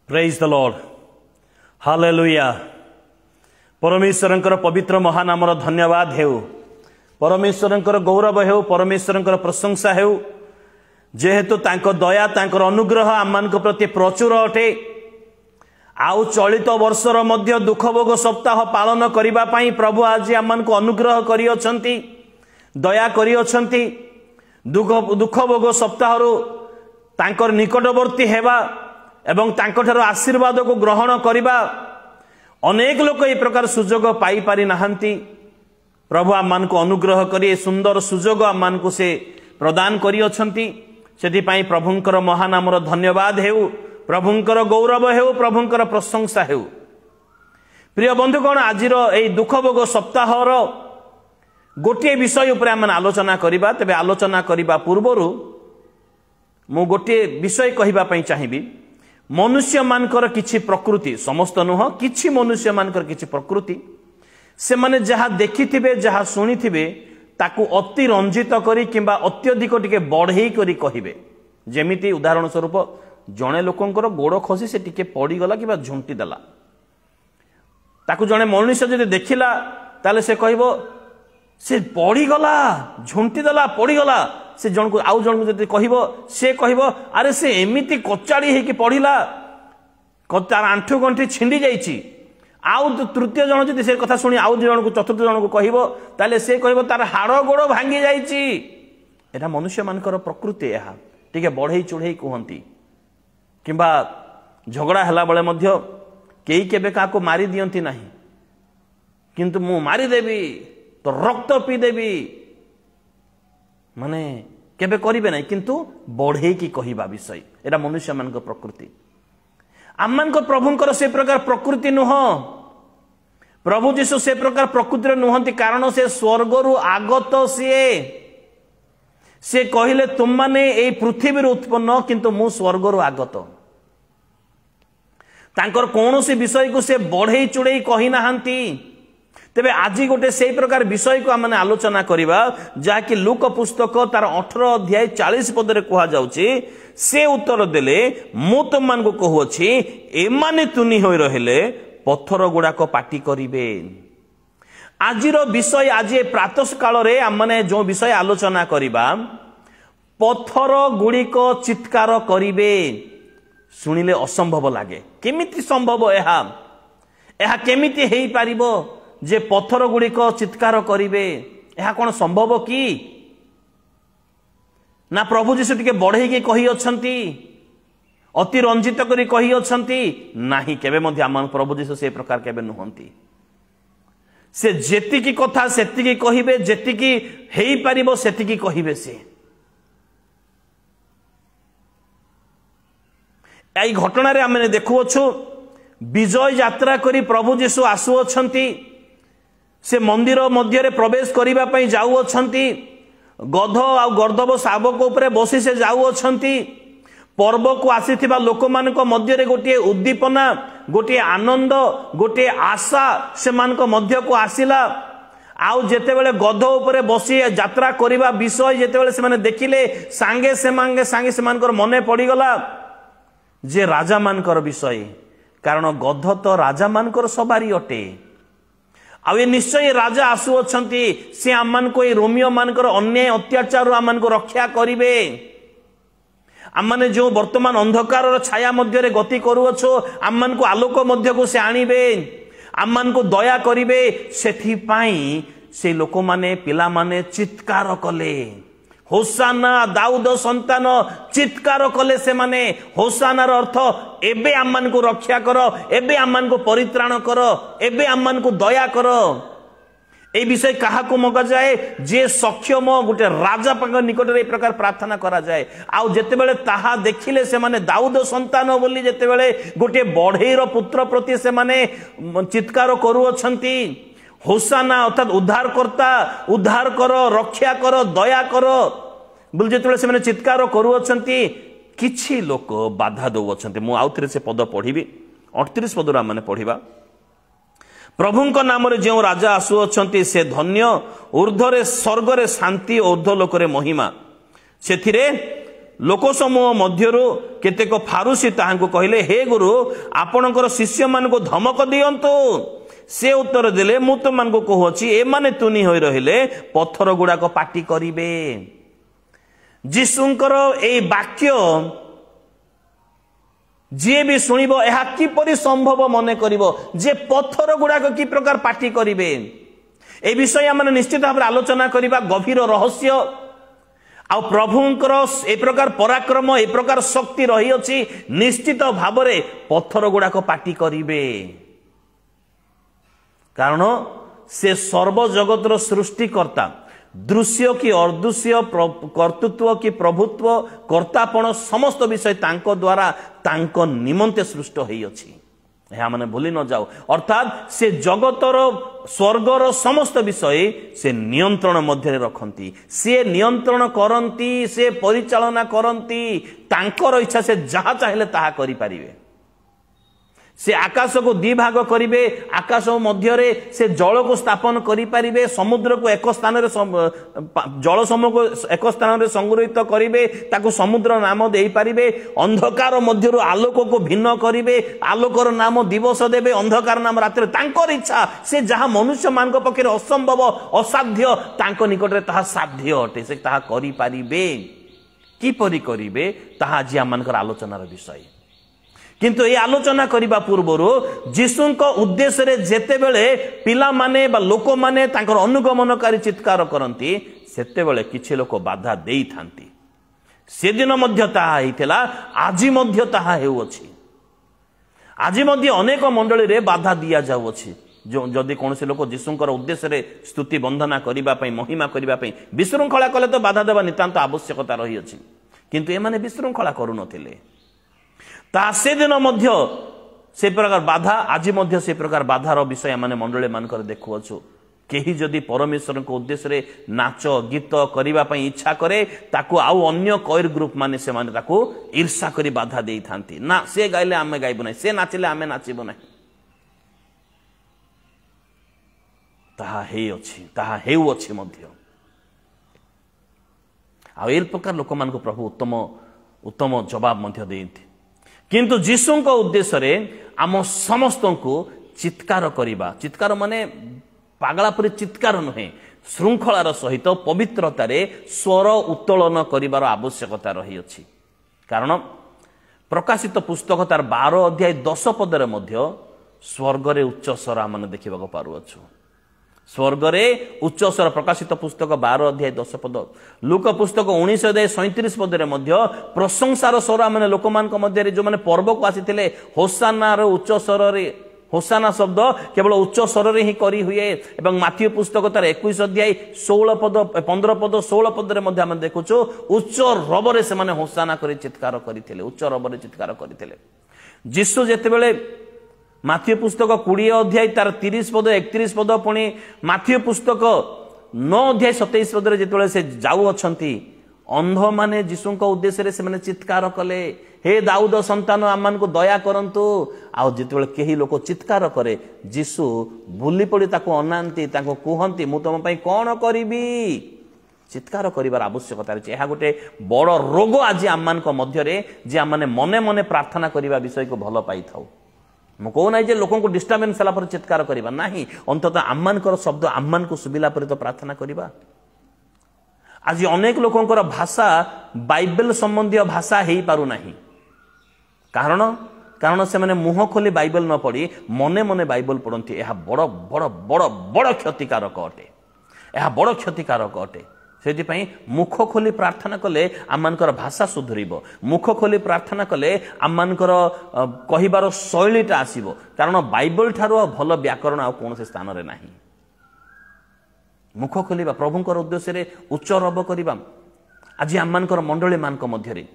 Praise the Lord. Hallelujah. परमेश्वरंकर पवित्र महानामर धन्यवाद हेउ परमेश्वरंकर गौरव हेउ परमेश्वरंकर प्रशंसा हेउ जेहेतु तांको दया तांकर अनुग्रह आम्मानक प्रति प्रचुर अटे आउ चलित वर्षर मध्य दुख भोग सप्ताह पालन करिबा पई प्रभु आज आम्मानक अनुग्रह करि अछंती दया करि अछंती दुख भोग सप्ताह रु तांकर निकटवर्ती हेबा एवं तांकर आशीर्वाद को ग्रहण करिबा अनेक लोक ए प्रकार सुजोग पाई पारि नाहंती प्रभु आम्मान को अनुग्रह करी सुंदर सुजोग आम्मान को से प्रदान करी अछंती सेति पई प्रभुंकर महानामर धन्यवाद हेउ प्रभुंकर गौरव हेउ प्रभुंकर प्रशंसा हेउ। प्रिय बंधुगण आजिर ए दुख भोग सप्ताहर गोटे विषय उपर आम आलोचना करिबा तबे आलोचना करिबा पूर्वरु मु गोटे विषय कहिबा पई चाहिबी मनुष्य मानकर किछि प्रकृति समस्त नुह किछि मनुष्य मानकर किछि प्रकृति से माने जहा देखिथिबे जहा सुनिथिबे ताकू अति रंजित करी किंबा अत्यधिक टिके बढ़ेई करी कहिबे जेमिति उदाहरण स्वरूप जणे लोकंकर गोड़ खसी से टिके पड़ी गला किबा झुंटी देला ताकू जणे मनुष्य जदि देखिला ताले से कहबो से पड़ी गला झुंटी देला पड़ी गला से जन को आउ जन को जदि कहबो से कहबो अरे से एमिति कचाड़ी हे कि पड़िला तार आंठु गंठी छिंडी जाईची आउ तृतीय जन जदि से कथा सुनी आउ जन को चतुर्थ जन को कहबो ताले से कहबो तार हाड़ गोड़ भांगी जाईची एटा मनुष्य मानकर प्रकृति एहा टिके बढ़ई चुढ़ई कहंती किंबा झगड़ा हला बेले मध्य केई केबे का को मारी दियंती नाही किंतु मु मारी देबी तो रक्त पी देबी माने केबे करिबे नाही किंतु बढ़े की कहिबा विषय एटा मनुष्य मानक प्रकृति आम्मानक प्रभुंकर से प्रकार प्रकृति नुह प्रभु जीशु से प्रकार प्रकृति नुहंती कारण से स्वर्ग रु आगत से कहिले तुम माने ए पृथ्वी रु उत्पन्न किंतु मु स्वर्ग रु आगत तांकर कोनोसी विषय को से बढ़ई चुड़ई कहि नाहंती तेबे आज गोटे से प्रकार विषय को आम आलोचना करवा जहाँकि लूक पुस्तक तार 18 अध्याय 40 पदरे कहा जाउची से उत्तर देले मु तुम मान को कहूची एमाने तुनी होई रहिले पत्थर गुड़ाक पाटी करिवे। आजिर विषय आज प्रातः काल रे आम माने जो विषय आलोचना करवा पत्थर गुड़िक चित्कार करिवे सुनिले असंभव लागे केमिति संभव एहा केमिति हेई पारिबो जे पत्थर गुड़िक चित्कार करिवे एहा कोन संभव कि ना प्रभु जीशु टिके बढ़ई के कहि अछंती अति रंजित करी कहि अछंती नाही केबे मध्ये आमान प्रभु जीशु से प्रकार केबे नुहंती से जेतिकी कथा सेतिकी कहिबे जेतिकी हेई पारिबो सेतिकी कहिबे से एई घटना रे आमे देखुअछु विजय यात्रा करी प्रभु जीशु आसु अछंती से मंदिर मध्य रे प्रवेश करिबा पई जाउ अछंती गध आ गर्दब शावक ऊपर बसी से जाउ अछंती पर्व को आसीथिबा लोक मानक मध्य रे गोटे उद्दीपना गोटे आनंद गोटे आशा से मानक मध्य को आसिला आउ जेते बेले गध ऊपर बसी यात्रा करिबा विषय जेते बेले से माने देखिले सांगे से मानकर मने पड़ी गला जे राजा मानकर विषय कारण गध तो राजा मानकर सवारी अटे आ ये निश्चय राजा आसु अछंती से आमान को रोमियो मानकर अन्याय अत्याचार आमान को रक्षा करिवे आम माने जो वर्तमान अंधकार छाया मध्य रे गति करूअछो आमान को आलोक मध्य को से आनिबे आमान को दया करिवे सेथि पाई से लोक माने पिला माने चित्कार कले होसाना दाऊद संतान चित्कार कले से माने होसानार अर्थ एबे आम्मान को रक्षा कर एबे आम्मान को परित्राण कर एबे आम्मान को दया कर ए विषय कहा को मगा जाए जे सक्षम गोटे राजा पाक निकट रे प्रकार प्रार्थना करा जाए आउ जेते बेले ताहा देखिले से माने दाऊद संतान बोली जेते बेले गोटे बढ़ईर पुत्र प्रति से माने चित्कार करू अछंती होसाना अर्थात उद्धार कर रक्षा कर दया कर बोल जेते से माने चित्कार करू अछंती किछि लोक बाधा दउ अछंती मु आउथरे से पद पढिबी 38 पदरा माने पढिबा प्रभुंक नाम रे जो राजा आसु अछंती से धन्य ऊर्ध्वरे स्वर्ग रे शांति ऊर्ध्व लोक रे महिमा सेथिरे लोक समूह मध्यरु केतेक फारुसी ताहांको कहिले हे गुरु आपणकर शिष्य मान को धमक दियंतु से उत्तर देले मु तो मान को कहूची ए माने तुनी होई रहिले पत्थर गुडा को पाटी करिवे। जीशुंकर ए वाक्य जे भी सुनिबो एहा किपरि संभव मने करिवो जे पत्थर गुडा को कि प्रकार पाटी करिवे। ए विषय हमने निश्चित भाव आलोचना करिबा गभीर रहस्य आ प्रभुंकर ए प्रकार पराक्रम ए प्रकार शक्ति रही अछि निश्चित भाव रे पत्थर गुडा को पाटी करिवे। कारण से सर्व जगतर सृष्टिकर्ता दृश्य कि अदृश्य कर्तृत्व कि प्रभुत्व कर्तापण समस्त विषय तांको द्वारा तांको निमंते सृष्ट होई अछि यह माने भूली न जाओ। अर्थात से जगतर स्वर्गर समस्त विषय से नियंत्रण मध्य रखती से नियंत्रण करती से परिचालना करती तांकर इच्छा से जहाँ चाहिए ताहा करि पारिबे। से आकाश को दी भाग करिवे आकाश मध्य से जल को स्थापन करि पारिबे समुद्र को एक स्थान रे जल समूह को एक स्थान रे संग्रहित करिवे ताको समुद्र नाम देई पारिबे। अंधकार मध्यरु आलोक को भिन्न करिवे आलोकर नाम दिवस देबे अंधकार नाम रात्रि तांकर इच्छा से जहाँ मनुष्य मान को पक्षे असंभव असाध्य तांको निकट रे ताहा साध्य अटे से ताहा करि पारिबे। किपरि करिवे ताहा आज आमनकर आलोचनार विषय। किंतु ये आलोचना करबा पूर्वरु जीशुंको उद्देश्य रे जेते बेले पिला माने बा लोक माने तांकर अनुगमनकारी चित्कार करंती सेते बेले किछि लोक बाधा देई थांती। से दिन मध्य ताहा हेतिला आजि मध्य ताहा हेउ अछि। आजि मध्य अनेक मंडली रे बाधा दिया जाउ अछि। जो जदि कोनसे लोक जीशुंकर उद्देश्य रे स्तुति वंदना करिबा पई महिमा करिबा पई विशृंखला कले तो बाधा देबा नितांत आवश्यकता रही अछि। किंतु ए माने विशृंखला करू नथिले ता से दिन मध्य से प्रकार बाधा आज मध्य से प्रकार बाधार विषय माने मंडली मानकर देखुअछु। केही जदि परमेश्वर को उद्देश्य रे नाच गीत करिबा पई इच्छा करे ताकू आउ अन्य कयर ग्रुप माने से माने ताकू ईर्षा करी बाधा देई थांती ना से गाइले आमे गाइबो नै से नाचिले आमे नाचिबो नै ताहा हे अछि ताहा हेउ अछि मध्य आ एल प्रकार लोक मान को प्रभु उत्तम उत्तम जवाब मध्य देइथि। किंतु जीशु को उद्देश्य रे आम समस्त को चित्कार करिबा चित्कार माने पागला परि चित्कार नुहे श्रृंखलार सहित पवित्रतार स्वर उत्तोलन करिबार आवश्यकता रही अछि। कारण प्रकाशित पुस्तक तार 12 अध्याय 10 पदरे मध्य स्वर्ग रे उच्च स्वर आमने देखिबा को पारु अछु। स्वर्ग रे उच्च स्वर प्रकाशित पुस्तक 12 अध्याय 10 पद लूका पुस्तक 19 अध्याय 37 पदरे मध्य प्रशंसार स्वर आमने लोक मान को मध्य रे जो माने पर्व को आसीथिले होसाना रो उच्च स्वर रे होसाना शब्द केवल उच्च स्वर रे ही करी हुए एवं माथ्यू पुस्तक तार 21 अध्याय 16 पद 15 पद 16 पद रे मध्य हम देखुछु उच्च रबरे से माने होसाना करी चित्कार करिथिले उच्च रबरे चित्कार करिथिले। जीसु जेते बेले माथ्यू पुस्तक 20 अध्याय तार 30 पद 31 पद पुणी माथ्यू पुस्तक 9 अध्याय 27 पद रे जेते से जाऊ अछंती अंध माने जीसु को उद्देश्य रे से माने चित्कार कले हे दाऊद संतान आमान को दया करंतु आ जेते केही लोक चित्कार करे जीसु भूली पड़ी ताको अनांती ताको कहंती मु तुम पई कोन करिवि चित्कार करिवार आवश्यकता अछि। एहा गोटे बड़ रोग आज आमान को मध्य रे जे आमाने मने मने प्रार्थना करिवा विषय को भलो पाई थाउ मु को नै जे लोकन को डिस्टर्बेंस होला पर चित्कार करिवा नाही अंततः आमान को शब्द आमान को सुबिला पर तो प्रार्थना करिवा। आज अनेक लोकंकर भाषा बाइबल संबंधी भाषा हेई पारु नाही कारण कारण से माने मुह खोली बाइबल न पढ़ी मने मने बाइबल पढ़ती यह बड़ बड़ बड़ बड़ क्षतिकारक अटे यह बड़ क्षतिकारक अटे। से मुख खोली प्रार्थना कले आमनकर भाषा सुधरिब मुख खोली प्रार्थना कले आमनकर कहिबार शैलीटा आसीबो कारण बाइबल ठारो भल व्याकरण आ कोन से स्थान रे नाही। मुख खोलिबा प्रभुंकर उद्देश्य रे उच्च रब करिबा आज आमनकर मंडली मान को मध्य रे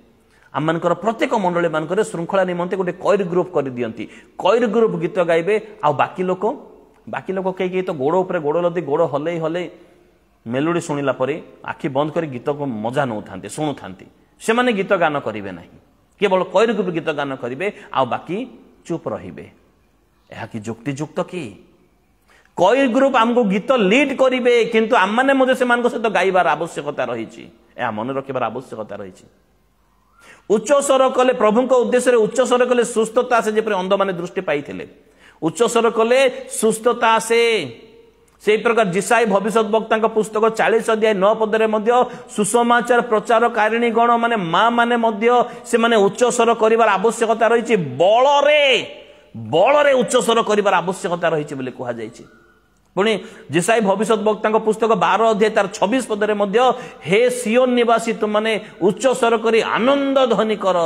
आमनकर प्रत्येक मंडली मान करे श्रृंखला निमंते गोटे कयर ग्रुप कर दियंती कयर ग्रुप गीत गाइबे आ बाकी लोक कई तो गोड़ ऊपर गोड़ लदी गोड़ हले हले मेलोडी शुणिला परे आखि बंद कर गीत को मजा नौ थांते शुणु थांती से माने गीत गान करिवे नाही केवल कयर ग्रुप गीत गान करिवे आ बाकी चुप रहिबे एहा कि युक्तियुक्त की कई ग्रुप आमको गीत लीड करेंगे किंतु आम मैंने से सहित गाइबार आवश्यकता रही मन रखार आवश्यकता रही उच्च स्वर कले प्रभु उद्देश्य उच्च स्वर कले सुस्थता से जेपरि अंध माने दृष्टि पाइथिले उच्च स्वर कले सुस्थता से से प्रकार जिसाई भविष्य वक्ता पुस्तक 40 अध्याय 9 पदरे मध्य सुसमाचार प्रचार कारिणी गण माने मां माने मध्य से माने उच्च स्वर करिवार आवश्यकता रहिछि बलरे उच्च स्वर करिवार आवश्यकता रहिछि बोले कहा जाइछि। पुणी जिसाई भविष्य वक्ता पुस्तक 12 अध्याय तार 26 पदरे मध्य हे सियोन निवासी तुम माने उच्च स्वर करी आनंद ध्वनि कर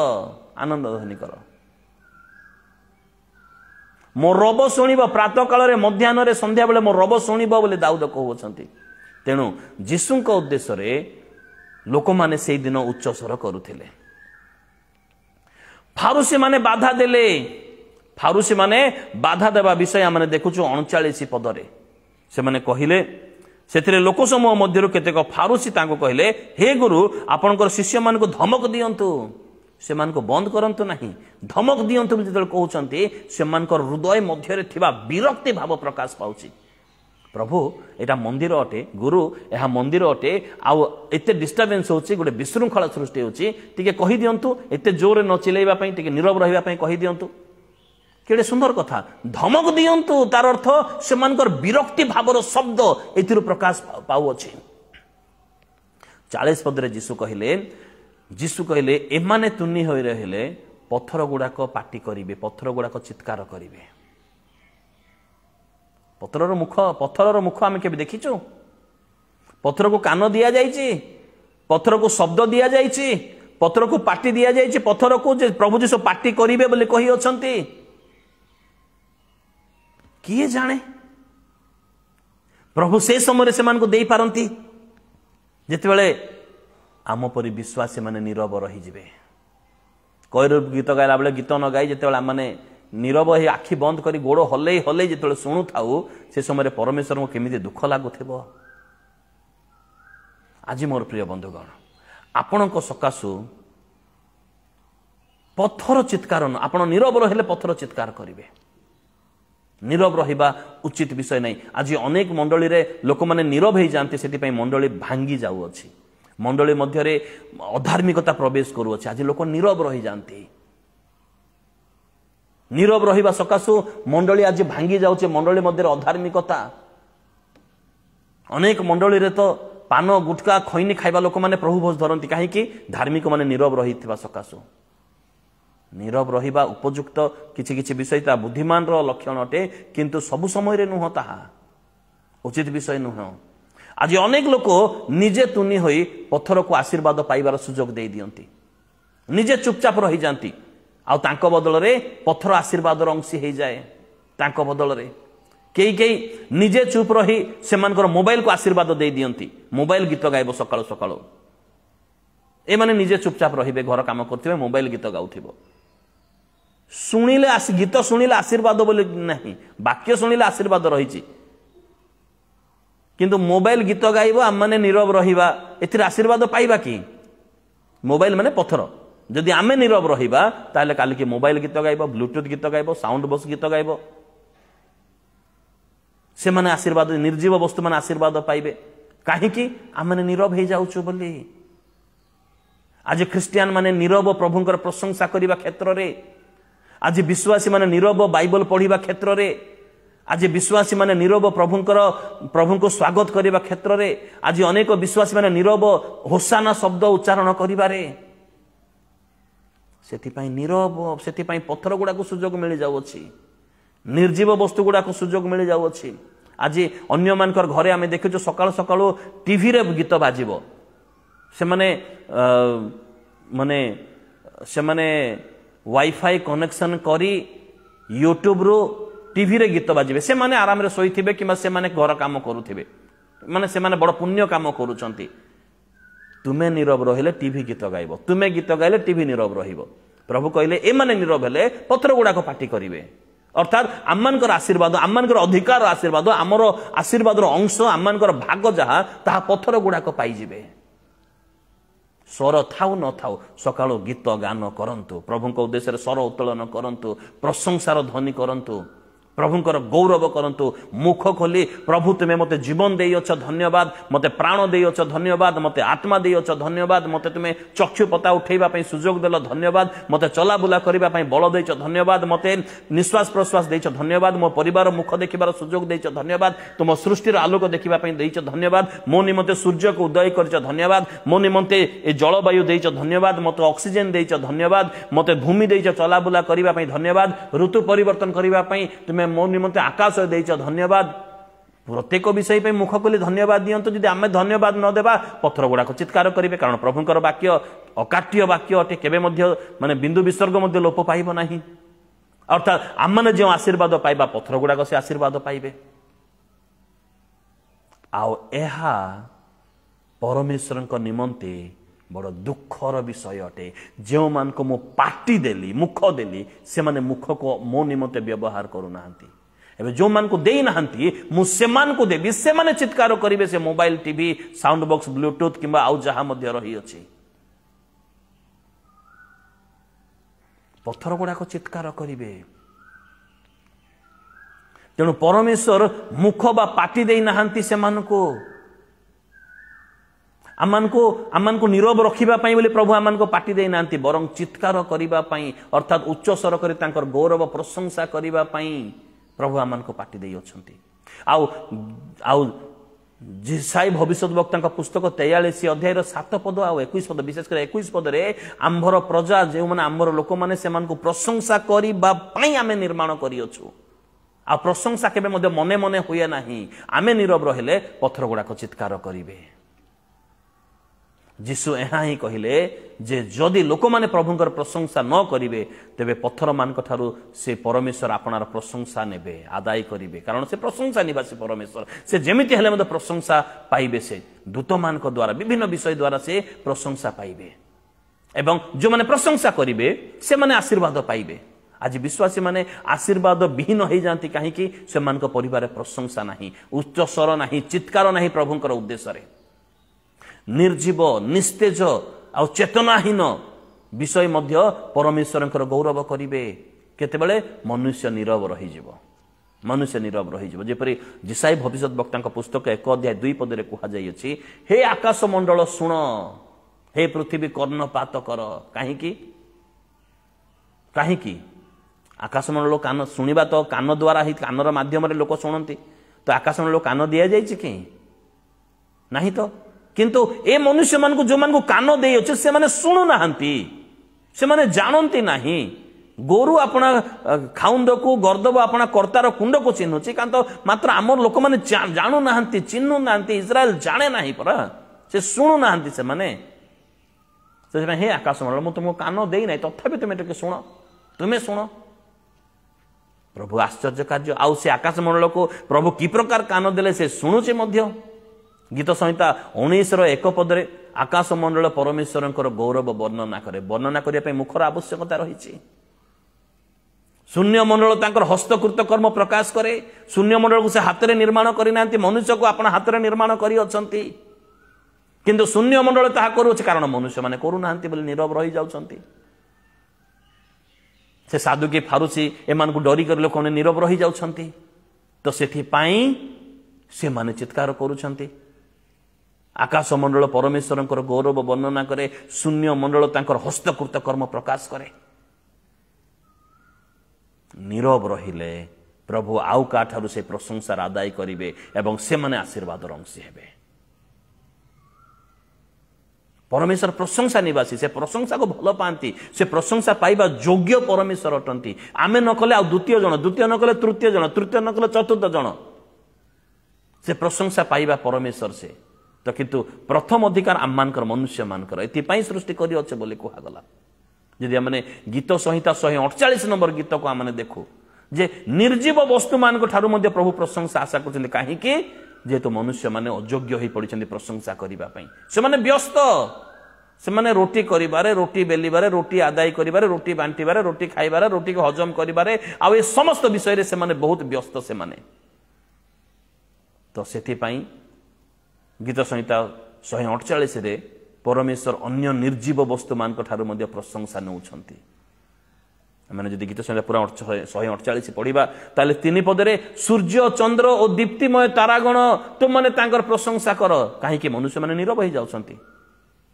मो रब शुणिब प्रातः काल मध्याह्न संध्या बेले मो रब शुणिब बोले दाऊद कहउछंती। तेणु जीशुंक उद्देश्य रे लोक माने सेई दिन उच्च स्वर करुथिले। फारूसी माने बाधा देले फारूसी माने बाधा देवा विषय आमने देखुछु 39 पदरे से माने कहिले सेथिरे लोक समूह मध्यरु केतेक फारूसी तांको कहिले हे गुरु आपनकर शिष्य मान को धमक दियंतु से मान को बंद करंतु नहीं धमक दियंतु जेतल कहउचंती से मानकर हृदय मध्यरे थिबा विरक्ति भाव प्रकाश पाउची। प्रभु एटा मंदिर अटे गुरु एहा मंदिर अटे आ एते डिस्टर्बेंस होची गोटे विशृंखला सृष्टि होची टिके कहि दियंतु एते जोरे न चिलेइबा पई टिके नीरव रहिबा पई कहि दियंतु केड़े सुंदर कथा धमक दियंतु तार अर्थ से मानकर विरक्ति भावर शब्द एथिरु प्रकाश पाउअछि। 40 पदरे जीशु कहले एमाने तुनी होई रहिले पत्थर गुड़ाक पाटी करिवे पत्थर गुड़ाक चित्कार करिवे। पत्थरर मुख आमे केबे देखिचु पत्थर को कान दिया जाइछि पत्थर को शब्द दिया जाइछि पत्थर को पाटी दिया जाइछि पत्थर को जे प्रभु जीशु पाटी करिवे बोले कहि अछंती किए जाने प्रभु से समय से मान को दे पारंती जेतेबेले आम परि विश्वासी माने नीरव रही जिवे कईर गीत गाइला बेले गीत न गाई जेतेबेले माने नीरव हे आखि बंद करी गोड़ हल्ले हल्ले जेतेबेले सुनु थाउ से समय परमेश्वर को केमिति दुख लागुथिबो। आज मोर प्रिय बंधुगण आपणक सकाशु पत्थर चित्कार न आपण नीरव रहिले पत्थर चित्कार करिवे नीरव रहिबा उचित विषय नहीं। आज अनेक मंडली रे लोक माने नीरव हो जाती से मंडली भांगी जाऊँगी मंडली मध्य अधार्मिकता प्रवेश करुँच आज लोक नीरव रही जाती नीरव रहिबा सकाशु मंडली आज भांगी जाऊँचे मंडली मध्य अधार्मिकता अनेक मंडली रे तो पान गुटका खैनी खाइबा लोक माने प्रभु भोज धरती कहीं धार्मिक माने नीरव रही सकाशु नीरव रहिबा उपयुक्त किछि किछि विषय ता बुद्धिमान रो लक्षण अटे किंतु सब समय रे नुह ताहा उचित विषय नुह। आज अनेक लोक निजे तुनी होई पत्थर को आशीर्वाद पाइबार सुजोग दे दियंती निजे चुपचाप रही जाती आ तांको बदल रे पत्थर आशीर्वाद अंशी हो जाए तांको बदल रे कई निजे चुप रही से मानकर मोबाइल को आशीर्वाद दे दियंती मोबाइल गीत गाइबो सकाळो सकाळो ए माने निजे चुपचाप रहिबे घर काम करथिबे मोबाइल गीत गाउथिबो शुणिले गीत शुणिले आशीर्वाद बोले नहीं वाक्य शुणिले आशीर्वाद रही किंतु मोबाइल गीत गाइब आम मैंने नीरव रहिबा एथिर आशीर्वाद पाइबा कि मोबाइल माने पत्थर जदि आमे नीरव रहिबा ताले काली के मोबाइल गीत गाइब ब्लूटूथ गीत गाइब साउंड बॉक्स गीत गाइब से माने आशीर्वाद निर्जीव वस्तु माने आशीर्वाद पाइबे कहीं आम मैंने नीरव हो जाउछु बोली। आज ख्रिस्टियान माने नीरव प्रभुंकर प्रशंसा करने क्षेत्र में आज विश्वासी माने नीरव बाइबल पढ़िबा क्षेत्र में आज विश्वासी माने नीरव प्रभु को स्वागत करने क्षेत्र में आज अनेक विश्वासी माने नीरव होसाना शब्द उच्चारण करिबारे सेतिपाई नीरव सेतिपाई पत्थर गुड़ा को सुजोग मिल जाउछि निर्जीव वस्तु गुड़ा को सुजोग मिल जाउछि। आज अन्य मानकर घरे आमे देखिछु सकाळ सकाळ टीवी रे गीत बाजिबो से माने वाईफाई कनेक्शन करी यूट्यूब रो टीवी रे गीत बाजिबे से माने आराम रे सोईथिबे किमा से माने घर काम करूथिबे माने से माने बड़ पुण्य काम करूचंती तुमे नीरव रहिले टीवी गीत गाइबो तुमे गीत गाइले टीवी नीरव रहिबो। प्रभु कहले ए माने नीरव हेले पत्थर गुड़ा को पाटी करिवे अर्थात आममानकर आशीर्वाद आममानकर अधिकार आशीर्वाद आमर आशीर्वाद रो अंश आममानकर भाग जहा ताहा पत्थर गुड़ा को पाई जिवे। स्वर थाउ न थाउ सकाळो गीत गान करंतु प्रभु को उद्देश्य स्वर उत्तोलन करंतु प्रशंसार ध्वनि करंतु प्रभुंकर गौरव करंतु मुख खोली प्रभु तुम्हें मते जीवन देइछ धन्यवाद मते प्राण देइछ धन्यवाद मते आत्मा देइछ धन्यवाद मते तुम्हें चक्षु पता उठेबा पई सुजोग देल धन्यवाद मते चला बुला करिबा पई बल देइछ धन्यवाद मते निश्वास प्रश्वास देइछ धन्यवाद मो परिवार मुख देखिबार सुजोग देइछ धन्यवाद तुम सृष्टिर आलोक देखिबा पई देइछ धन्यवाद मो निमते सूर्य को उदय करिछ धन्यवाद मो निमते ए जलवायु देइछ धन्यवाद मते ऑक्सीजन देइछ धन्यवाद मते भूमि देइछ चला बुला करिबा पई धन्यवाद ऋतु परिवर्तन करिबा पई तुम मो निमंते आकाश देइछ धन्यवाद प्रत्येक विषय पे मुख खोली धन्यवाद दियंतु यदि आमे धन्यवाद न देबा पत्थर गुडा को चित्कार करिवे कारण प्रभुंकर वाक्य अकाट्य वाक्य अटे केबे मध्य माने बिंदु विसर्ग मध्य लोप पाइबो नाही अर्थात आम माने जो आशीर्वाद पाइबा पत्थर गुडा को से आशीर्वाद पाइबे आउ एहा परमेश्वरଙ୍କ निमंते बड़ दुखर विषय अटे जो मान को मो पार्टी देली मुख देली से माने मुख को मो निमंते व्यवहार करू नाहंती एबे जो मान को देई नाहंती मु से मान को देबी से माने चित्कार करिवे से mobile TV sound box Bluetooth किंबा आउ जहा मध्य रही अछि पत्थर गुडा को चित्कार करिवे तेणु परमेश्वर मुख बा पार्टी देई नाहंती से मान को आमान को नीरव रखिबा पई बोली प्रभु आमान को पार्टी देई नांती बरं चित्कार करिबा पई अर्थात उच्च स्वर करी तांकर गौरव प्रशंसा करिबा पई प्रभु आमान को पार्टी देई अछंती आउ जिसाई भविष्यत वक्ता पुस्तक 43 अध्याय 7 पद आ 21 पद विशेष कर 21 पद रे आंभर प्रजा जे माने आंभर लोक माने सेमान को प्रशंसा करिबा पई आमे निर्माण करि अछु आ प्रशंसा केबे मधे मने मने होय नाही आमे नीरव रहिले पत्थर गुडा को चित्कार करिवे जीशु एहा ही कहिले जे जदि लोक माने प्रभुंकर प्रशंसा न करिवे तेबे पत्थर मान ठारू से परमेश्वर आपनार प्रशंसा नेबे आदाय करिवे कारण से प्रशंसा निवासी परमेश्वर से जेमिति हेले मते प्रशंसा पाइबे से दूत मान को द्वारा विभिन्न विषय द्वारा से प्रशंसा पाइबे एवं जो माने प्रशंसा करिवे से माने आशीर्वाद पाइबे आज विश्वासी माने आशीर्वाद विहीन हो जाती कहीं से मान को परिवार प्रशंसा नाही उच्च स्वर नाही चित्कार नाही प्रभुंकर उद्देश्य रे निर्जीव निस्तेज आ चेतनाहीन विषय मध्य परमेश्वरंकर गौरव करिवे केतेबेले मनुष्य नीरव रही जीवो मनुष्य नीरव रही जीवो जेपरि जिसाई भविष्यत वक्ता पुस्तक 1 अध्याय 2 पद रे कहा जाई अछि हे आकाश मंडल सुन हे पृथ्वी कर्णपात कर काहे आकाश मंडल कान सुनिबा तो कान द्वारा ही कानर माध्यम रे लोक सुनंती तो आकाश मंडल कान दिया जाई कि नाही तो किंतु ए मनुष्य मान को जो मान को कान दे अच्छे से माने सुनु नाहंती से माने जानती नाही गोरु अपना खाउंद को गर्दब अपना कर्तार कुंड को चिन्हुची कांतो मात्र आमर लोक माने जानू नाहंती चिन्हु नाहंती इस्राएल जाने नाही परा से सुनु नाहंती से माने से हे आकाश मंडल मु तुमको कान देई नाही तथापि तुमे टिके सुनो तुमे सुनो प्रभु आश्चर्य कार्य आउ से आकाश मंडल को प्रभु की प्रकार कान देले से सुनुचे मध्य गीत संहिता 19:1 पदरे आकाश मंडल परमेश्वरंकर गौरव वर्णना करे वर्णना करिया पे मुखर आवश्यकता रही शून्य मंडल तांकर हस्तकृत कर्म प्रकाश करे शून्य मंडल को से हाथ रे निर्माण करि नांती मनुष्य को अपना हाथ रे निर्माण करि अछंती किंतु शून्य मंडल ताहा करू कारण मनुष्य माने करू नांती बोली नीरव रही जाउछंती से साधु के फारूसी एमान को डरी कर लोक नीरव रही जाउछंती तो सेथि पाई से माने चित्कार करूछंती आकाश मंडल परमेश्वरंकर गौरव वर्णना करे शून्य मंडल तांकर हस्तकृत कर्म प्रकाश करे नीरव रहिले प्रभु आउ का ठारू से प्रशंसा आदाय करिवे एवं से माने आशीर्वाद अंशी हेबे परमेश्वर प्रशंसा निवासी से प्रशंसा को भल पाती से प्रशंसा पाइबा योग्य परमेश्वर अटंती आमे न कले आ द्वितीय न कले तृतीय न कले चतुर्थ जन से प्रशंसा पाइबा परमेश्वर से तो किंतु प्रथम अधिकार आम मानकर मनुष्य मानकर एथिपाई सृष्टि करि अच्छे बोली कहगला यदि हमने गीत संहिता 148 नंबर गीत को हमने देखू जे निर्जीव वस्तु मान ठारू मध्य प्रभु प्रशंसा आशा करछन्ते काहे कि जेहेतु मनुष्य माने अयोग्य होई पड़िछन्ते प्रशंसा करिबा पई से माने व्यस्त से माने रोटी करिबारे रोटी बेलिबारे रोटी आदाय करिबारे रोटी बांटीबारे रोटी खाइबारे रोटी को हजम करिबारे आ ए समस्त विषय रे से माने बहुत व्यस्त से माने तो सेथि पई गीत संहिता 148 रे परमेश्वर अन्य निर्जीव वस्तु मान ठारू मध्य प्रशंसा नउछन्ती मैंने जदि गीत संहिता पूरा 148 पढ़ा ताले 3 पदरे सूर्य चंद्र और दीप्तिमय तारागण तुम मैंने प्रशंसा कर कहीं मनुष्य मैंने नीरव हो जाउछंती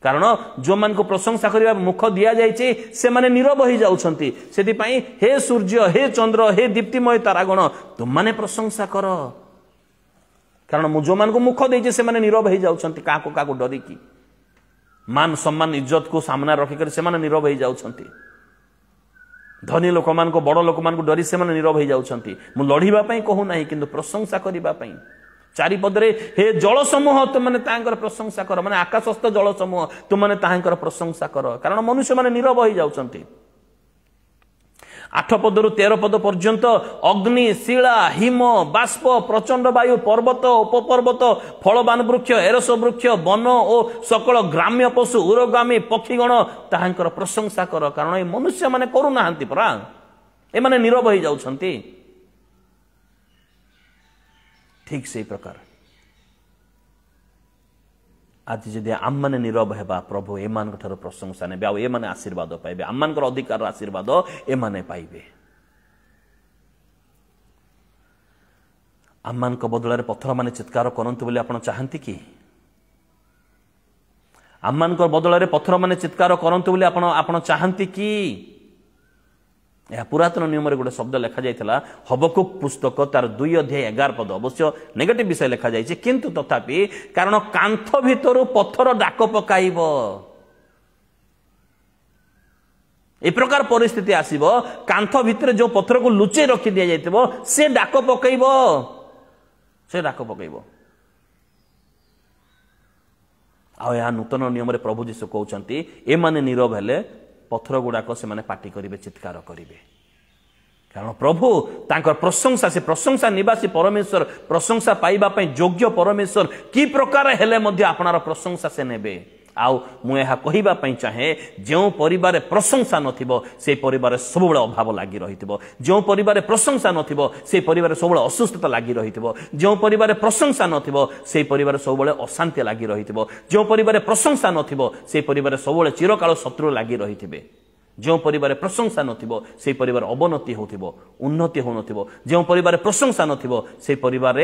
कारण जो मान को प्रशंसा करने मुख दि जाए से माने नीरव हो जाउछंती सेति पई हे सूर्य हे चंद्र हे दीप्तिमय तारागण तुम माने प्रशंसा कर कारण जो मान को मुख देजे से माने नीरव हो जाउछंती का डरी की मान सम्मान इज्जत को सामना रखिकर से माने नीरव हो जाउछंती धनी लोक मान को बड़ लोक मान को डरी से माने नीरव हो जाउछंती मु लढिबा पई कहू नाही किंतु प्रशंसा करिबा पई 4 पदरे हे जल समूह तुम मैंने तांकर प्रशंसा कर माने आकाशस्थ जल समूह तुम मैंने तांकर प्रशंसा कर कारण मनुष्य माने नीरव हो जाउछंती 8 पदरु 13 पद पर्यंत अग्नि शिला हिम बाष्प प्रचंड वायु पर्वत उपपर्वत फलवान वृक्ष एरस वृक्ष वन और सकल ग्राम्य पशु उरगामी पक्षीगण तांकर प्रशंसा कर कारण ये मनुष्य माने करू नाहंती परा ए माने नीरव हो जाउछंती ठीक से प्रकार आज जदि आम मैंने नीरव हेबा प्रभु एमान प्रशंसा ने एमाने आशीर्वाद पाइबे आम मान अधिकार आशीर्वाद एमाने पाइबे आम मान बदल पत्थर माने चित्कार करंतु बोली आपण चाहंती कि आम मान बदल पत्थर माने चित्कार करंतु बोली आपण चाहंती कि यह पुरातन नियम गोटे शब्द लिखा जाइए हबकुक पुस्तक तार 2 अध्याय 11 पद अवश्य नेगेटिव विषय लिखा जाइए किंतु तथापि कारण कांथ भितर पत्थर डाक पकाइब ए प्रकार परिस्थिति आसीबो कांथ भितर जो पत्थर को लुचे रखी दिया जाइतिबो से डाक पकाइबो आ यह नूतन नियम रे प्रभु जीशु कहउचंती ए माने नीरव हेले पत्थर गुड़ाक से माने पाटी करिवे चित्कार करिवे कारण प्रभु तांकर प्रशंसा से प्रशंसा निवासी परमेश्वर प्रशंसा पाइबा पई योग्य परमेश्वर की प्रकार हेले मध्य आपनार प्रशंसा से नेबे आउ मु यह कहिबा पई चाहे जो परिवार प्रशंसा नथिबो से परिवार सब बळे अभाव लागि रहितबो जो परिवार प्रशंसा नथिबो से परिवार सब बळे असुस्थता लागि रहितबो जो परिवार प्रशंसा नथिबो से परिवार सब बळे अशांति लागि रहितबो जो परिवार प्रशंसा नथिबो से परिवार सब बळे चिरकाल शत्रु लागि रहितबे जो परिवार प्रशंसा नथिबो से परिवार अवनति होथिबो उन्नति हो नथिबो जो परिवार प्रशंसा नथिबो से परिवार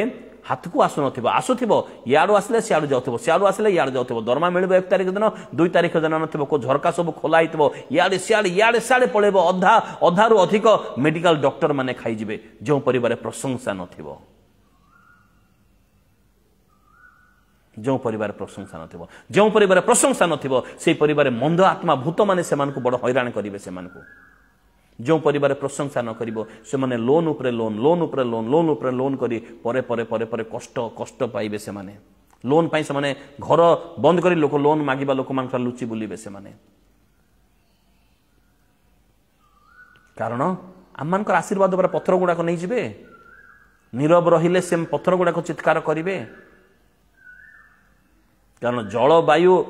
हाथ को आसु नथिबो आसुथिबो याडो आसले सियाडो जाउथिबो सियाडो आसले याडो जाउथिबो दरमा मिलबो 1 तारिख दिन 2 तारिख दिन नथिबो को झरका सब खोला हितबो याडे सियाडे पळेबो अधारु अधिक मेडिकल डॉक्टर माने खाइ जिवे जो परिवार प्रशंसा नथिबो जो परिवार प्रशंसा नथिबो जो परिवार प्रशंसा नथिबो से परिवार मंद आत्मा भूत माने सेमान को बड़ हैरान करिवे सेमान को जो परिवार प्रशंसा न करिवो से माने लोन उपरे लोन करी परे कष्ट पाइबे से माने लोन पाई से माने घर बंद करी लोक लोन मागिबा लोक मान लुचि बुलिबे से माने कारण आम मान आशीर्वाद पर पत्थर गुड़ाक नहीं जिबे नीरव रहिले से पत्थर गुड़ाक चित्कार करिवे कारण जल वायु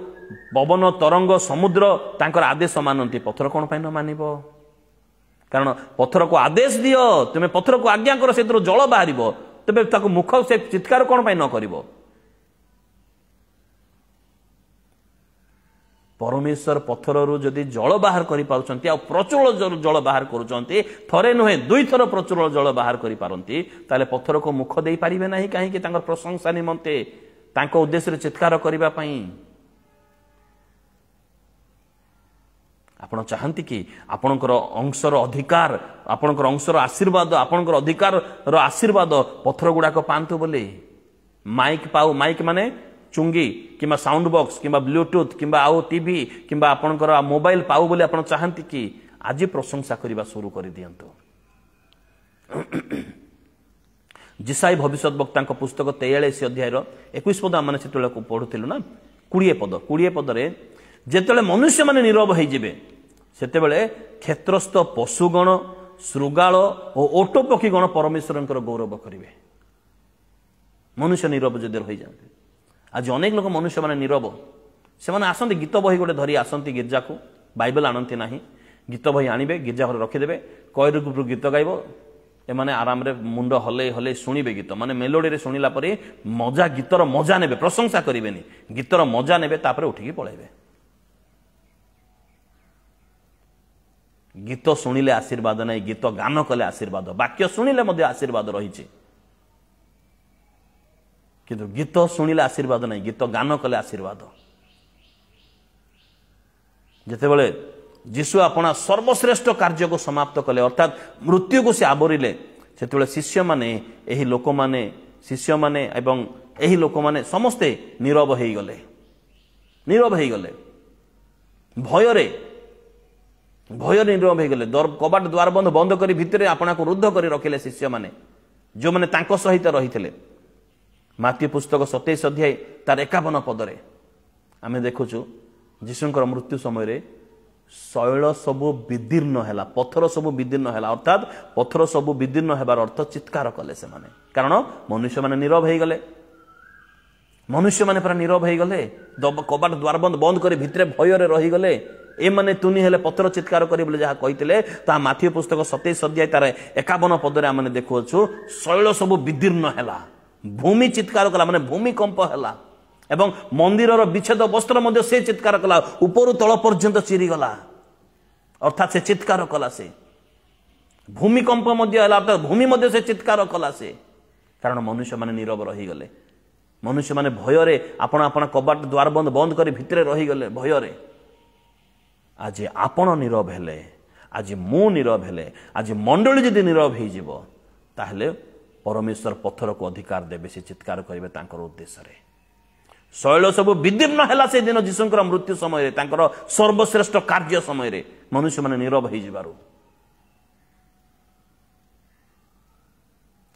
पवन तरंग समुद्र तांकर आदेश मानती पत्थर कौन पाई न मानिबो कारण पत्थर को आदेश दियो तुम पत्थर को आज्ञा कर से जल बाहर तेरे ताको मुख से चित्कार कौन पाई न करिवो परमेश्वर पत्थर रु जदि जल बाहर करि पाउछंती आ प्रचुर जल बाहर करूछंती थरे नुहे 2 थर प्रचुर जल बाहर करि पारंती ताले पत्थर को मुख देई पारिबे नाही काहे कि तांकर प्रशंसा निमंते तांको उद्देश्य रे चित्कार करिबा पई आपण चाहंती कि आपणकर अंशर अधिकार आपणकर अंशर आशीर्वाद आपणकर अधिकार रो आशीर्वाद पत्थर गुड़ाक पांतु बोले माइक पाऊ माइक माने चुंगी किंबा साउंड बॉक्स किंबा ब्लूटूथ किंबा आउ टीवी किंबा आपणकर मोबाइल पाऊ बोले आपण चाहंती कि आज प्रशंसा करबा शुरू कर दियंतु जिसाई भविष्यत वक्ता पुस्तक 43 अध्याय 21 पद आम से पढ़ुलु ना 20 पदरे जेतेबेले मनुष्य माने नीरव हो जिवे सेतेबेले क्षेत्रस्थ पशुगण श्रृगाल और ओट पक्षीगण परमेश्वर गौरव करेंगे मनुष्य नीरव जदि रही जाते आज अनेक लोक मनुष्य माने नीरव से आसती गीत बही गोटे धरी आसती गिर्जा को बाइबल आणती ना गीत बही आणवे गिर्जा घर रखिदे कईर ग्रुप गीत गाइब एमाने आराम रे मुंड हले हले शुणिबे गीत माने मेलोडी रे शुणिला परे मजा गीतर मजा नेबे प्रशंसा करिवेनी गीतर मजा नेबे तापरे उठिकी पळेबे गीत शुणिले आशीर्वाद नहीं, गीत गान कले आशीर्वाद, वाक्य शुणिले आशीर्वाद रही, किंतु गीत शुणिले आशीर्वाद नहीं, गीत गान कले आशीर्वाद। जितेबले जीशु अपना सर्वश्रेष्ठ कार्य को समाप्त कले अर्थात मृत्यु को से आवरिले, से शिष्य माने एही लोक माने शिष्य माने एवं एही लोक माने समस्ते नीरव हो गले, नीरव हो गले, भयरे नीरव हो गले। कबाट द्वार बंद बंद करी भितरे आपना को रुद्ध करी रखिले शिष्य माने जो माने तांको सहित रहिथिले। माथ्यू पुस्तक 27 अध्याय तार 51 पदरे आमे देखुछु जीशुंकर मृत्यु समय रे शैल सबु विदीर्ण हैला, पत्थर सबु विदीर्ण हैला, अर्थात पत्थर सबु विदीर्ण हेबार अर्थ चित्कार कले से माने, कारण मनुष्य माने नीरव हो गले, मनुष्य माने पूरा नीरव हो गले, कबाट द्वार बंद बंद करी भितरे भयरे रही गले। ए माने तुनी हेले पत्थर चित्कार करी बोले जहा कहितले ता माथ्यू पुस्तक 27 अध्याय तार 51 पदरे आमे देखुछु शैल सबु विदीर्ण हैला, भूमि चित्कार कला माने भूमिकंप हैला, एवं मंदिरर विच्छेद वस्त्र मध्य से चित्कार कला, ऊपर तल पर्यंत चिरी गला, अर्थात से चित्कार कला, से भूमिकंप मध्य हैला, अर्थात भूमि मध्य से चित्कार कला से, कारण मनुष्य माने नीरव रही गले, मनुष्य माने भयरे आपण आपण कबाट द्वार बंद बंद करी भितरे रही गले भयरे। आज आपण नीरव हेले, आज मु नीरव हेले, आज मंडली जदि नीरव हो जिवो ताहले परमेश्वर पत्थर को अधिकार देवे, से चित्कार करेंगे तांकर उद्देश्य रे। शैल सब विदीर्ण हैला से दिन जीशुंकर मृत्यु समय तांकर सर्वश्रेष्ठ कार्य समय रे मनुष्य माने नीरव हो जिबारु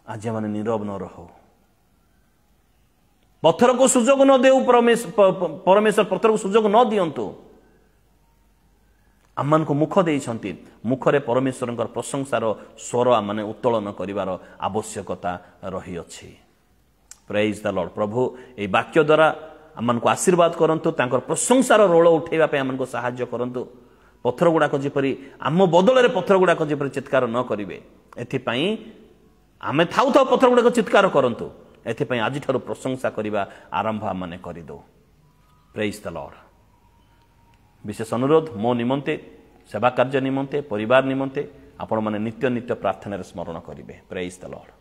आज माने नीरव न रहो, पत्थर को सुजोग न देउ, परमेश्वर पत्थर को सुजोग न दियंतु। आमान को मुख देइछंती, मुखरे परमेश्वर प्रशंसार स्वर आमने उत्तोलन करिवार आवश्यकता रही अछि। Praise the Lord. प्रभु ए वाक्य द्वारा आमान को आशीर्वाद करंतु, तांकर प्रशंसार रोल उठेबा पे आमान को सहाय्य करंतु। पत्थर गुडा को जेपरि आम बदल रे पत्थर गुडा को जेपरि चित्कार न करिवे, एथि पई आमे थाउ थाउ पत्थर गुडा को चित्कार करंतु, एथि पई आजि थारु प्रशंसा करिवा आरंभ आमने करि दो। Praise the Lord. विशेष अनुरोध मो निमंते, सेवा कार्य निमंते, परिवार निमंते आपण माने नित्य नित्य प्रार्थना स्मरण करिवे। Praise the Lord.